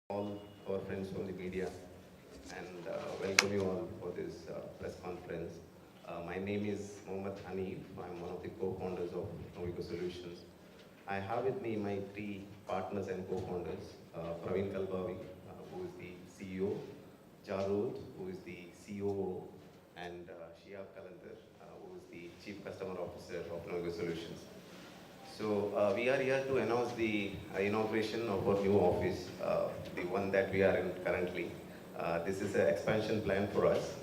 all our friends from the media and welcome you all for this press conference. My name is Mohammad Hanif. I'm one of the co-founders of Novigo Solutions. I have with me my three partners and co-founders, Praveen Kalbavi, who is the CEO, Jarud, who is the COO, and Shihab Kalandar, who is the Chief Customer Officer of Novigo Solutions. So we are here to announce the inauguration of our new office, the one that we are in currently. This is an expansion plan for us.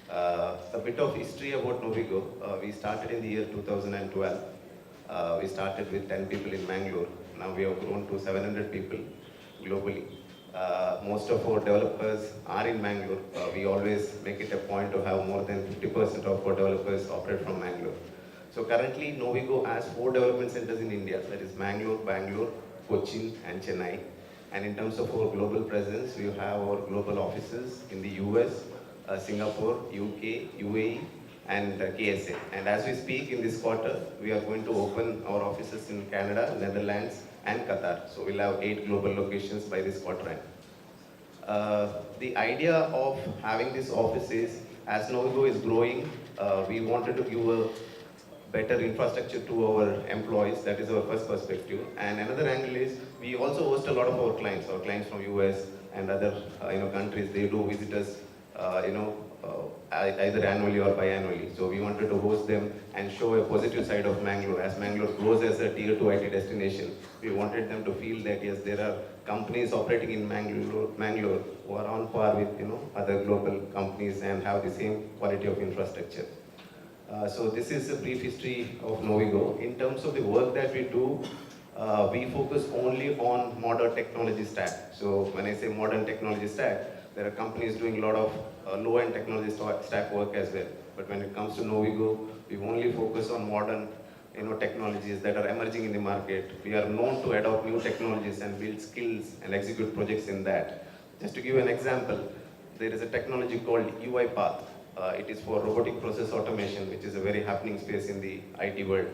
A bit of history about Novigo. We started in the year 2012. We started with 10 people in Mangalore. Now we have grown to 700 people globally. Most of our developers are in Mangalore. We always make it a point to have more than 50% of our developers operate from Mangalore. So currently, Novigo has 4 development centers in India, that is Mangalore, Bangalore, Cochin, and Chennai. And in terms of our global presence, we have our global offices in the US, Singapore, UK, UAE, and KSA. And as we speak in this quarter, we are going to open our offices in Canada, Netherlands, and Qatar. So we'll have 8 global locations by this quarter end. The idea of having this office is, as Novigo is growing, we wanted to give a better infrastructure to our employees. That is our first perspective. And another angle is we also host a lot of our clients from US and other countries. They do visit us either annually or biannually. So we wanted to host them and show a positive side of Mangalore. As Mangalore grows as a tier 2 IT destination, we wanted them to feel that yes, there are companies operating in Mangalore who are on par with other global companies and have the same quality of infrastructure. So this is a brief history of Novigo. In terms of the work that we do, we focus only on modern technology stack. So when I say modern technology stack, there are companies doing a lot of low-end technology stack work as well. But when it comes to Novigo, we only focus on modern technologies that are emerging in the market. We are known to adopt new technologies and build skills and execute projects in that. Just to give you an example, there is a technology called UiPath. It is for robotic process automation, which is a very happening space in the IT world.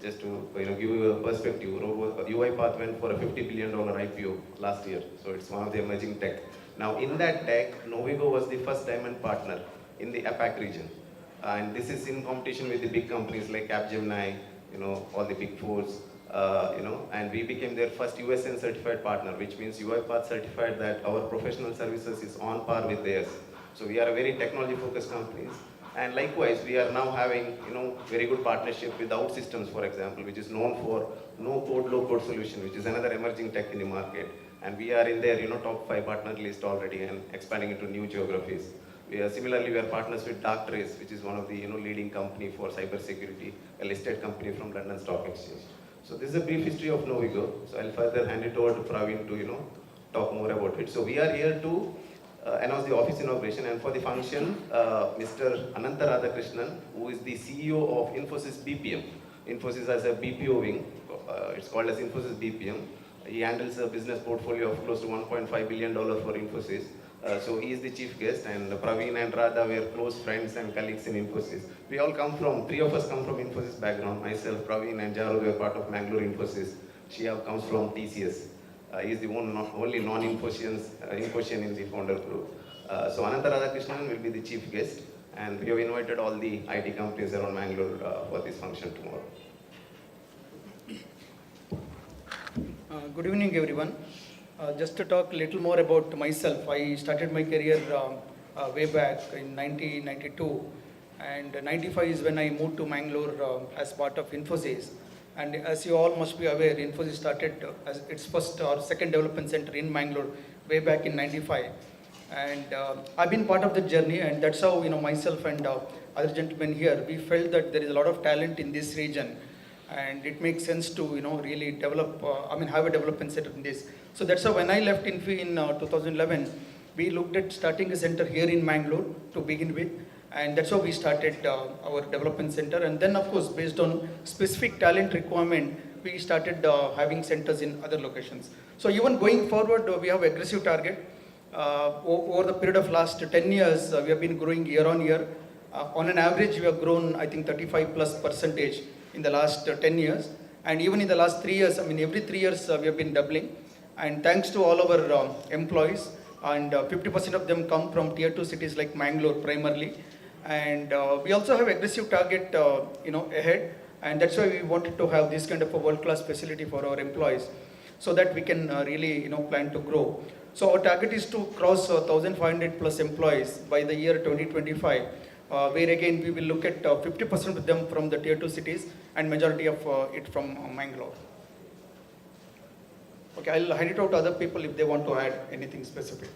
Just to give you a perspective, UiPath went for a $50 billion IPO last year. So it's one of the emerging tech. Now in that tech, Novigo was the first diamond partner in the APAC region. And this is in competition with the big companies like Capgemini, all the big fours, and we became their first USN certified partner, which means UiPath certified that our professional services is on par with theirs. So we are a very technology focused companies. And likewise, we are now having very good partnership with OutSystems, for example, which is known for no code, low code solution, which is another emerging tech in the market. And we are in their top 5 partner list already and expanding into new geographies. Similarly, we are partners with Darktrace, which is one of the leading company for cybersecurity, a listed company from London Stock Exchange. So this is a brief history of Novigo. So I'll further hand it over to Praveen to talk more about it. So we are here to announce the office inauguration, and for the function, Mr. Ananta Radhakrishnan, who is the CEO of Infosys BPM. Infosys has a BPO wing, it's called as Infosys BPM. He handles a business portfolio of close to $1.5 billion for Infosys. So he is the chief guest, and Praveen and Radha were close friends and colleagues in Infosys. We all come from, 3 of us come from Infosys background. Myself, Praveen and Jarud were part of Mangalore Infosys. Shihab comes from TCS. He is the only non-Infosian in the founder group. So Ananta Radhakrishnan will be the chief guest, and we have invited all the IT companies around Mangalore for this function tomorrow. Good evening, everyone. Just to talk a little more about myself, I started my career way back in 1992, and 95 is when I moved to Mangalore as part of Infosys. And as you all must be aware, Infosys started as its first or second development center in Mangalore way back in 95. And I've been part of the journey, and that's how myself and other gentlemen here, we felt that there is a lot of talent in this region, and it makes sense to really develop, have a development center in this. So that's how when I left Infy in 2011, we looked at starting a center here in Mangalore to begin with. And that's how we started our development center. And then, of course, based on specific talent requirement, we started having centers in other locations. So even going forward, we have aggressive target. Over the period of last 10 years, we have been growing year on year. On an average, we have grown, I think, 35+% in the last 10 years. And even in the last 3 years, every 3 years, we have been doubling. And thanks to all our employees, and 50% of them come from tier 2 cities like Mangalore primarily. And we also have aggressive target ahead, and that's why we wanted to have this kind of a world-class facility for our employees, so that we can really plan to grow. So our target is to cross 1,500 plus employees by the year 2025, where again we will look at 50% of them from the tier 2 cities and majority of it from Mangalore. Okay, I'll hand it out to other people if they want to add anything specific.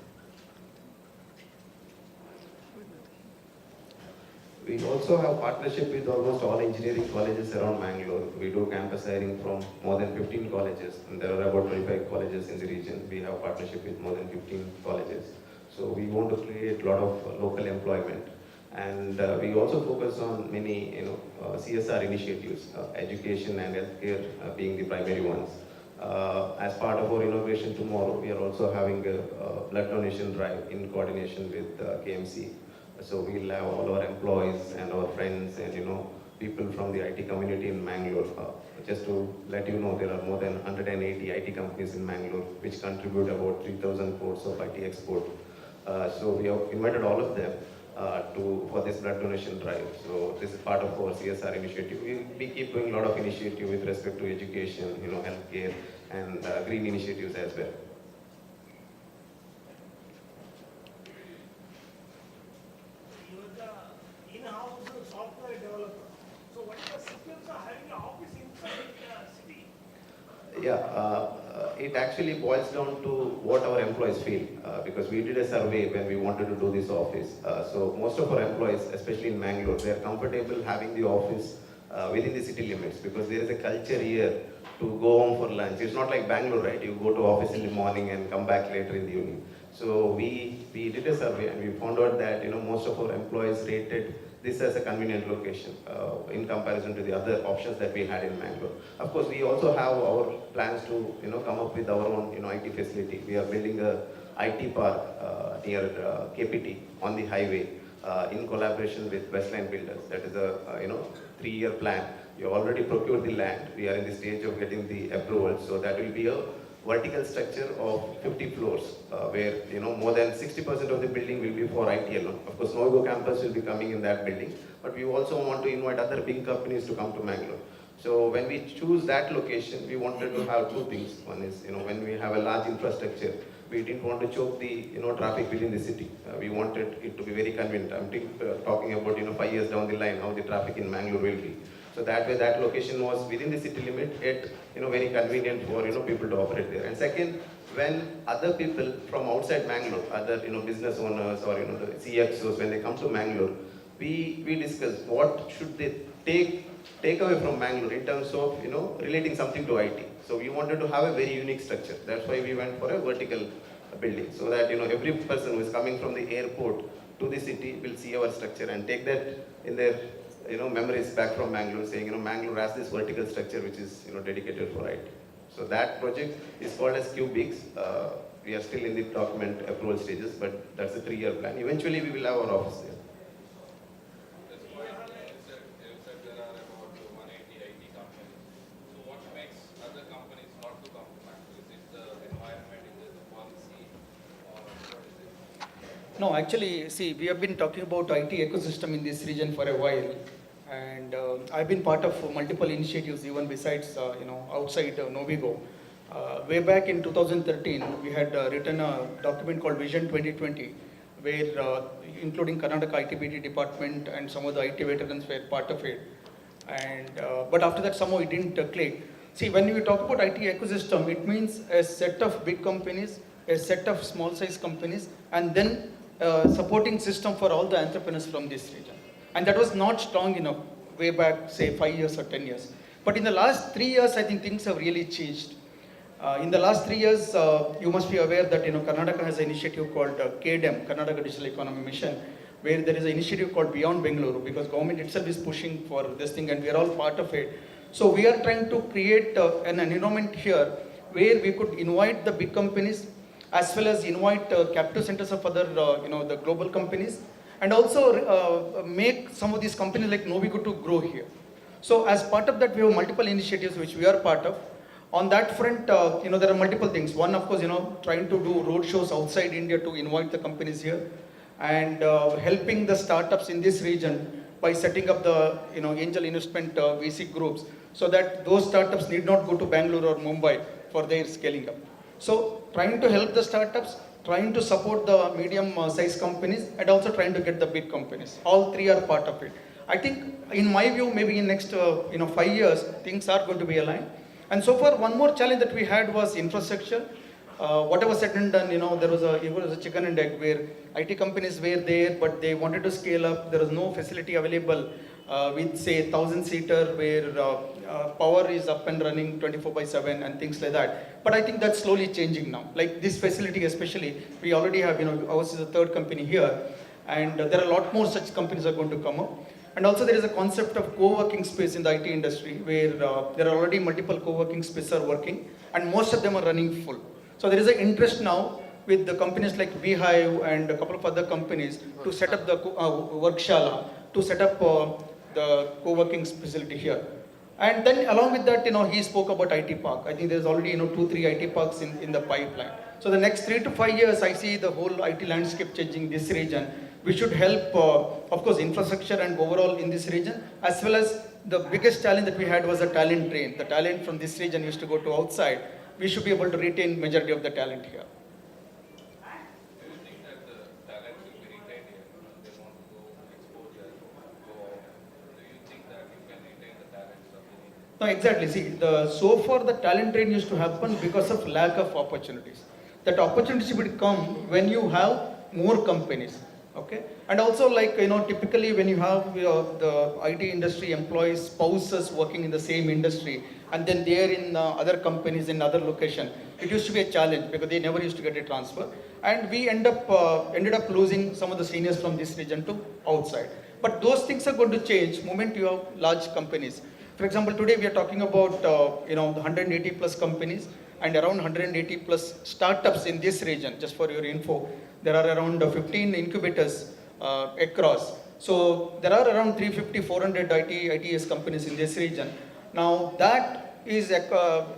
We also have partnership with almost all engineering colleges around Mangalore. We do campus hiring from more than 15 colleges, and there are about 25 colleges in the region. We have partnership with more than 15 colleges. So we want to create a lot of local employment. And we also focus on many CSR initiatives, education and healthcare being the primary ones. As part of our inauguration tomorrow, we are also having a blood donation drive in coordination with KMC. So we'll have all our employees and our friends and people from the IT community in Mangalore. Just to let you know, there are more than 180 IT companies in Mangalore which contribute about 3,000 crores of IT export. So we have invited all of them for this blood donation drive. So this is part of our CSR initiative. We keep doing a lot of initiative with respect to education, healthcare, and green initiatives as well. Software developer. So what are the systems are having an office inside the city? Yeah, it actually boils down to what our employees feel, because we did a survey when we wanted to do this office. So most of our employees, especially in Mangalore, they are comfortable having the office within the city limits, because there is a culture here to go home for lunch. It's not like Bangalore, right? You go to office in the morning and come back later in the evening. So we did a survey and we found out that most of our employees rated this as a convenient location in comparison to the other options that we had in Mangalore. Of course, we also have our plans to come up with our own IT facility. We are building a IT park near KPT on the highway in collaboration with Westline Builders. That is a 3-year plan. We have already procured the land. We are in the stage of getting the approval. So that will be a vertical structure of 50 floors, where more than 60% of the building will be for IT alone. Of course, Novigo campus will be coming in that building, but we also want to invite other big companies to come to Mangalore. So when we choose that location, we wanted to have two things. One is, when we have a large infrastructure, we didn't want to choke the traffic within the city. We wanted it to be very convenient. I'm talking about 5 years down the line how the traffic in Mangalore will be. So that way, that location was within the city limit, yet very convenient for people to operate there. And second, when other people from outside Mangalore, other business owners or the CXOs, when they come to Mangalore, we discuss what should they take away from Mangalore in terms of relating something to IT. So we wanted to have a very unique structure. That's why we went for a vertical building, so that every person who is coming from the airport to the city will see our structure and take that in their memories back from Mangalore, saying, Mangalore has this vertical structure which is, dedicated for IT. So that project is called as Cubics. We are still in the document approval stages, but that's a 3-year plan. Eventually, we will have our office there. You said there are about 180 IT companies. So what makes other companies not to come to Mangalore? Is it the environment, is it the policy, or what is it? No, actually, see, we have been talking about IT ecosystem in this region for a while, and I've been part of multiple initiatives even besides, outside Novigo. Way back in 2013, we had written a document called Vision 2020, where including Karnataka ITBT department and some of the IT veterans were part of it. And but after that, somehow it didn't click. See, when we talk about IT ecosystem, it means a set of big companies, a set of small size companies, and then supporting system for all the entrepreneurs from this region. And that was not strong enough way back, say 5 years or 10 years. But in the last 3 years, I think things have really changed. In the last 3 years, you must be aware that Karnataka has an initiative called KDEM, Karnataka Digital Economy Mission, where there is an initiative called Beyond Bengaluru, because government itself is pushing for this thing and we are all part of it. So we are trying to create an environment here where we could invite the big companies as well as invite captive centers of other, the global companies, and also make some of these companies like Novigo to grow here. So as part of that, we have multiple initiatives which we are part of. On that front, there are multiple things. One, of course, trying to do road shows outside India to invite the companies here, and helping the startups in this region by setting up the angel investment VC groups, so that those startups need not go to Bangalore or Mumbai for their scaling up. So trying to help the startups, trying to support the medium size companies, and also trying to get the big companies. All three are part of it. I think, in my view, maybe in next 5 years, things are going to be aligned. And so far, one more challenge that we had was infrastructure. Whatever said and done, it was a chicken and egg, where IT companies were there, but they wanted to scale up. There was no facility available with, say, 1,000-seater, where power is up and running 24/7 and things like that. But I think that's slowly changing now. Like this facility especially, we already have, ours is the third company here, and there are a lot more such companies are going to come up. And also there is a concept of co-working space in the IT industry, where there are already multiple co-working spaces are working, and most of them are running full. So there is an interest now with the companies like Beehive and a couple of other companies to set up the workshala, to set up the co-working facility here. And then along with that, he spoke about IT park. I think there's already 2-3 IT parks in the pipeline. So the next 3 to 5 years, I see the whole IT landscape changing this region. We should help, of course, infrastructure and overall in this region, as well as the biggest challenge that we had was the talent drain. The talent from this region used to go to outside. We should be able to retain majority of the talent here. Do you think that the talent will be retained here? They want to go explore there, go out. Do you think that you can retain the talents of the region? No, exactly. See, so far the talent drain used to happen because of lack of opportunities. That opportunity will come when you have more companies. Okay, and also typically when you have the IT industry employees, spouses working in the same industry, and then they are in other companies in other location, it used to be a challenge because they never used to get a transfer, and we ended up losing some of the seniors from this region to outside. But those things are going to change moment you have large companies. For example, today we are talking about the 180 plus companies and around 180 plus startups in this region. Just for your info, there are around 15 incubators across. So there are around 350-400 ITS companies in this region. Now that is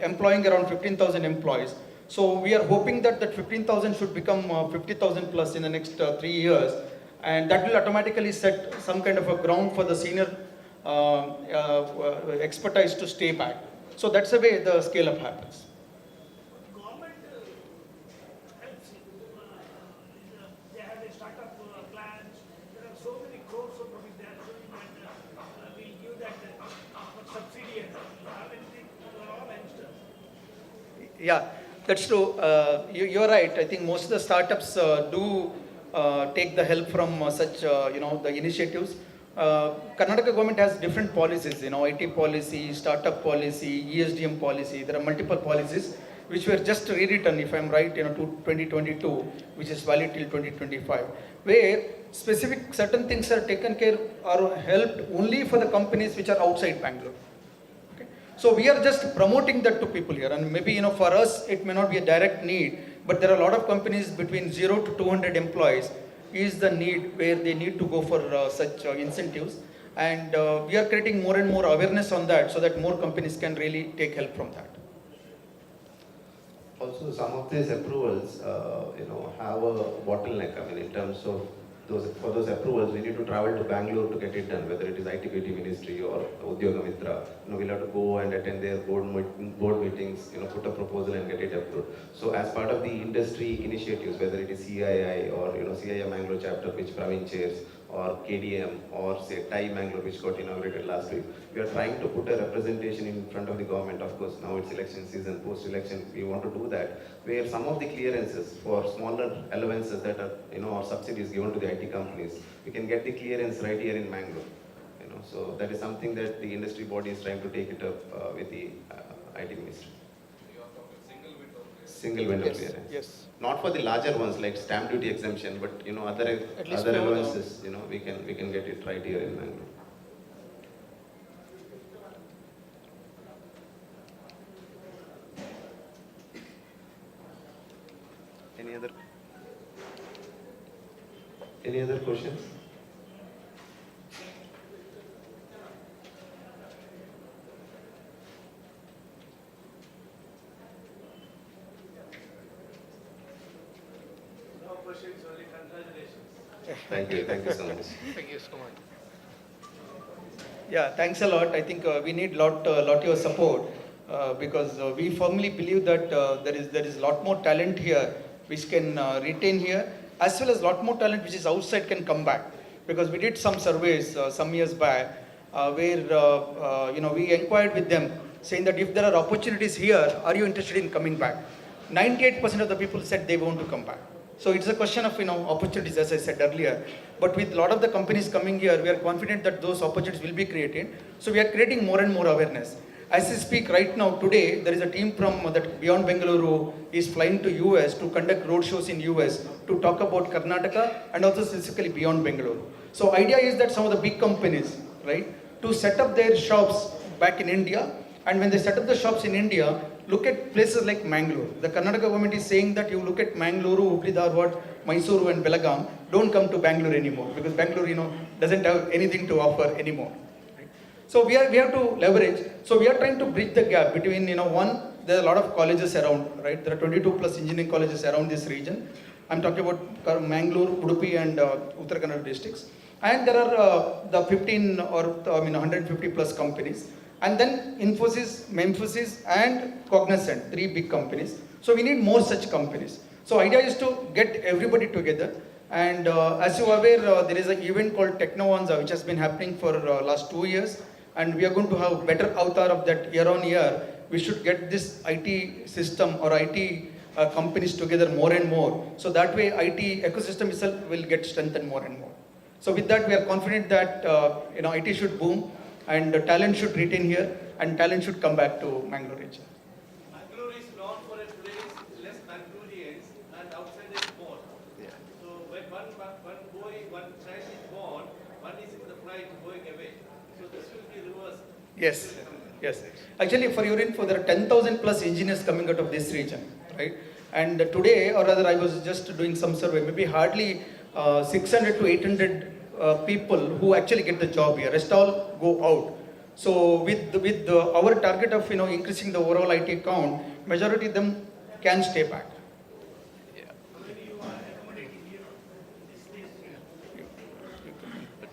employing around 15,000 employees. So we are hoping that 15,000 should become 50,000 plus in the next 3 years, and that will automatically set some kind of a ground for the senior expertise to stay back. So that's the way the scale up happens. Government helps you. They have a startup plans. There are so many crores of rupees they are showing that we give that for subsidy and all. You have anything? You are all youngsters. Yeah, that's true. You're right. I think most of the startups do take the help from such the initiatives. Karnataka government has different policies, IT policy, startup policy, ESDM policy. There are multiple policies which were just rewritten, if I'm right, to 2022, which is valid till 2025, where specific certain things are taken care or helped only for the companies which are outside Bangalore. Okay? So we are just promoting that to people here, and maybe for us it may not be a direct need, but there are a lot of companies between 0 to 200 employees is the need where they need to go for such incentives, and we are creating more and more awareness on that so that more companies can really take help from that. Also, some of these approvals, have a bottleneck. I mean, in terms of for those approvals, we need to travel to Bangalore to get it done, whether it is IT/BT Ministry or Udyoga Mitra. We'll have to go and attend their board meetings, put a proposal and get it approved. So as part of the industry initiatives, whether it is CII or, CII Mangalore chapter, which Praveen chairs, or KDM, or say TIE Mangalore, which got inaugurated last week, we are trying to put a representation in front of the government. Of course, now it's election season, post-election, we want to do that, where some of the clearances for smaller allowances that are, or subsidies given to the IT companies, we can get the clearance right here in Mangalore. So that is something that the industry body is trying to take it up with the IT ministry. You are talking single window clearance. Single window Yes, clearance. yes. Not for the larger ones like stamp duty exemption, but other At least other for the- allowances, we can get it right here in Mangalore. Any other questions? only. Congratulations. Thank you so much. Thank you so much. Yeah, thanks a lot. I think we need lot your support because we firmly believe that there is lot more talent here which can retain here, as well as lot more talent which is outside can come back. Because we did some surveys some years back where we inquired with them saying that if there are opportunities here, are you interested in coming back? 98% of the people said they want to come back. So it's a question of opportunities, as I said earlier. But with a lot of the companies coming here, we are confident that those opportunities will be created. So we are creating more and more awareness. As we speak right now, today, there is a team from that Beyond Bengaluru is flying to US to conduct road shows in US to talk about Karnataka and also specifically Beyond Bengaluru. So idea is that some of the big companies, right, to set up their shops back in India, and when they set up the shops in India, look at places like Mangalore. The Karnataka government is saying that you look at Mangaluru, Hubli Dharwad, Mysuru and Belagaum, don't come to Bangalore anymore because Bangalore, doesn't have anything to offer anymore. Right? So we have to leverage. So we are trying to bridge the gap between, one, there are a lot of colleges around, right? There are 22 plus engineering colleges around this region. I'm talking about Mangalore, Udupi and Uttara Kannada districts. And there are the 15 or 150 plus companies. And then Infosys, Memphis and Cognizant, 3 big companies. So we need more such companies. So idea is to get everybody together. And as you are aware, there is an event called Technovanza, which has been happening for last 2 years. And we are going to have better avatar of that year on year. We should get this IT system or IT companies together more and more. So that way IT ecosystem itself will get strengthened more and more. So with that, we are confident that IT should boom. And talent should retain here, and talent should come back to Mangalore region. Mangalore is known for a place less Mangaloreans and outsiders more. Yeah. So when one child is born, one is in the flight going away. So this will be reversed. Yes, yes. Actually, for your info, there are 10,000 plus engineers coming out of this region, right? And today, or rather, I was just doing some survey. Maybe hardly 600 to 800. People who actually get the job here, rest all go out. So with our target of increasing the overall IT count, majority of them can stay back.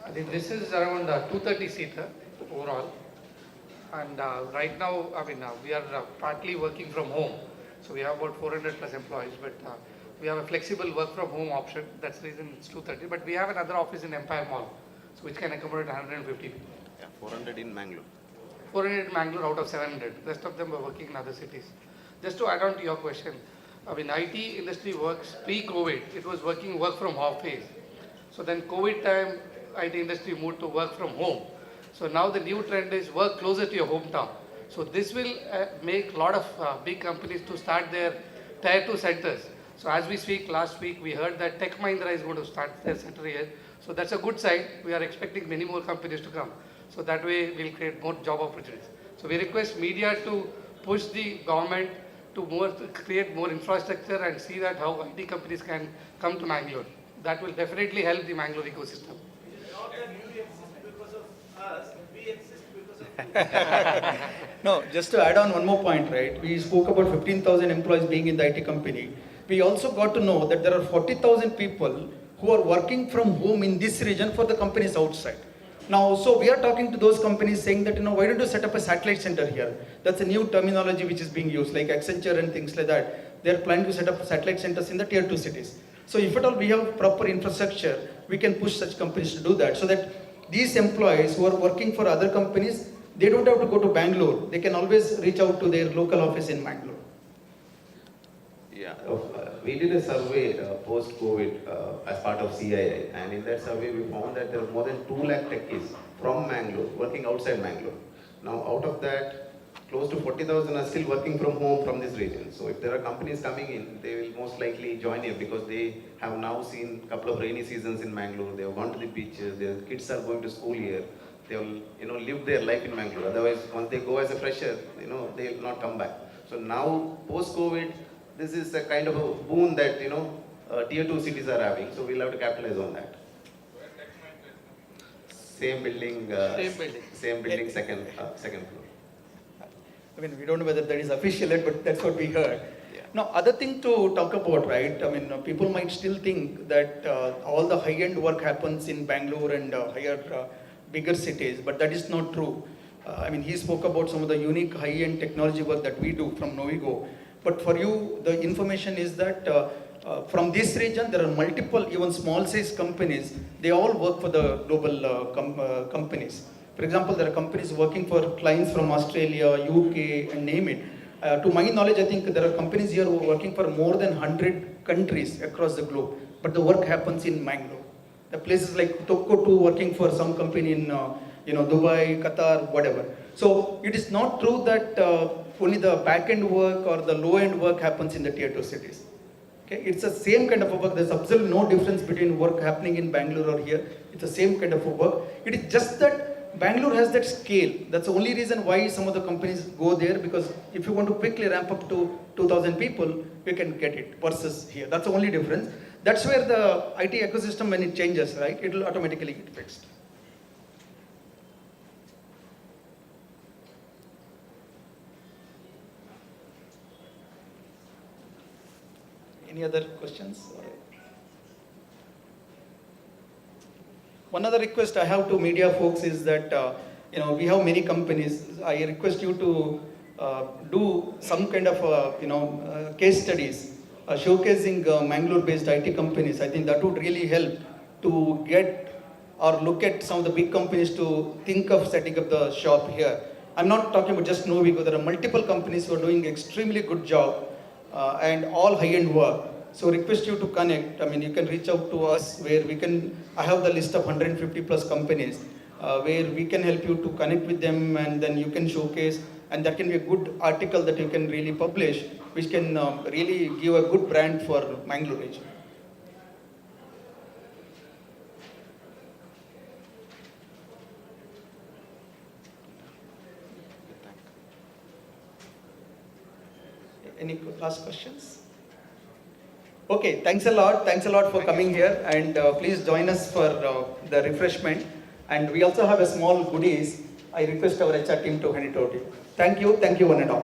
I think this is around 230 seater overall. And right now, we are partly working from home. So we have about 400 plus employees, but we have a flexible work from home option. That's the reason it's 230. But we have another office in Empire Mall, so which can accommodate 150 people. Yeah, 400 in Mangalore. 400 in Mangalore out of 700. Rest of them are working in other cities. Just to add on to your question, IT industry works pre-COVID. It was work from office. So then COVID time, IT industry moved to work from home. So now the new trend is work closer to your hometown. So this will make a lot of big companies to start their tier 2 centers. So as we speak, last week we heard that Tech Mahindra is going to start their center here. So that's a good sign. We are expecting many more companies to come. So that way we'll create more job opportunities. So we request media to push the government to create more infrastructure and see that how IT companies can come to Mangalore. That will definitely help the Mangalore ecosystem. Not that you exist because of us, we exist because of you. No, just to add on one more point, right? We spoke about 15,000 employees being in the IT company. We also got to know that there are 40,000 people who are working from home in this region for the companies outside. Now, so we are talking to those companies saying that, why don't you set up a satellite center here? That's a new terminology which is being used, like Accenture and things like that. They are planning to set up satellite centers in the tier 2 cities. So if at all we have proper infrastructure, we can push such companies to do that so that these employees who are working for other companies, they don't have to go to Bangalore. They can always reach out to their local office in Bangalore. Yeah, we did a survey post-COVID as part of CII, and in that survey we found that there are more than 2 lakh techies from Mangalore working outside Mangalore. Now out of that, close to 40,000 are still working from home from this region. So if there are companies coming in, they will most likely join here because they have now seen a couple of rainy seasons in Mangalore. They have gone to the beaches, their kids are going to school here. They will live their life in Mangalore. Otherwise, once they go as a fresher, they will not come back. So now post-COVID, this is a kind of a boon that tier 2 cities are having. So we'll have to capitalize on that. Same building, second floor. I mean, we don't know whether that is official yet, but that's what we heard. Yeah. Now, other thing to talk about, right? I mean, people might still think that all the high-end work happens in Bangalore and bigger cities, but that is not true. I mean, he spoke about some of the unique high-end technology work that we do from Novigo. But for you, the information is that from this region, there are multiple, even small-size companies. They all work for the global companies. For example, there are companies working for clients from Australia, UK, and name it. To my knowledge, I think there are companies here who are working for more than 100 countries across the globe, but the work happens in Mangalore. The places like Tokko2 working for some company in Dubai, Qatar, whatever. So it is not true that only the back-end work or the low-end work happens in the tier 2 cities. Okay? It's the same kind of a work. There's absolutely no difference between work happening in Bangalore or here. It's the same kind of a work. It is just that Bangalore has that scale. That's the only reason why some of the companies go there, because if you want to quickly ramp up to 2,000 people, you can get it versus here. That's the only difference. That's where the IT ecosystem, when it changes, right, it will automatically get fixed. Any other questions? One other request I have to media folks is that, we have many companies. I request you to do some kind of, case studies showcasing Mangalore-based IT companies. I think that would really help to get or look at some of the big companies to think of setting up the shop here. I'm not talking about just Novigo. There are multiple companies who are doing extremely good job and all high-end work. So request you to connect. I mean, you can reach out to us where we can, I have the list of 150 plus companies where we can help you to connect with them, and then you can showcase, and that can be a good article that you can really publish, which can really give a good brand for Mangalore region. Any last questions? Okay, thanks a lot. Thanks a lot for coming here, and please join us for the refreshment. And we also have a small goodies. I request our HR team to hand it over to you. Thank you one and all.